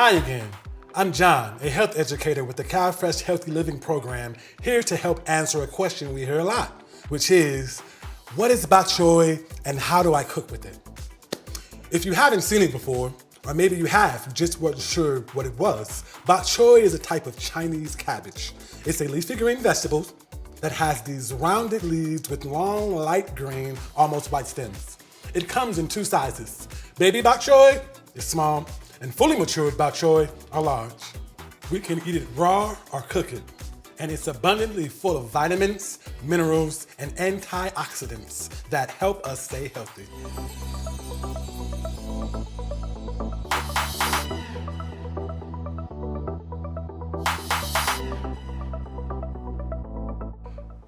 Hi again. I'm John, a health educator with the CalFresh Healthy Living Program, here to help answer a question we hear a lot, which is, what is bok choy and how do I cook with it? If you haven't seen it before, or maybe you have, just weren't sure what it was, bok choy is a type of Chinese cabbage. It's a leafy green vegetable that has these rounded leaves with long, light green, almost white stems. It comes in two sizes. Baby bok choy is small, and fully matured bok choy are large. We can eat it raw or cook it, and it's abundantly full of vitamins, minerals, and antioxidants that help us stay healthy.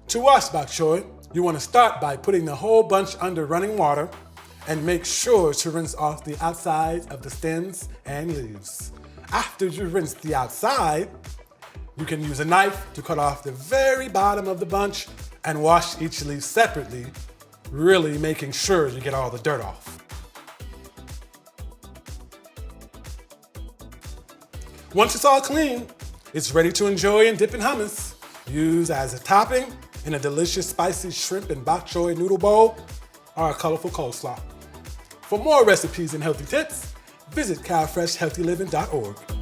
To wash bok choy, you want to start by putting the whole bunch under running water and make sure to rinse off the outside of the stems and leaves. After you rinse the outside, you can use a knife to cut off the very bottom of the bunch and wash each leaf separately, really making sure you get all the dirt off. Once it's all clean, it's ready to enjoy and dip in hummus. Use as a topping in a delicious spicy shrimp and bok choy noodle bowl or a colorful coleslaw. For more recipes and healthy tips, visit CalFreshHealthyLiving.org.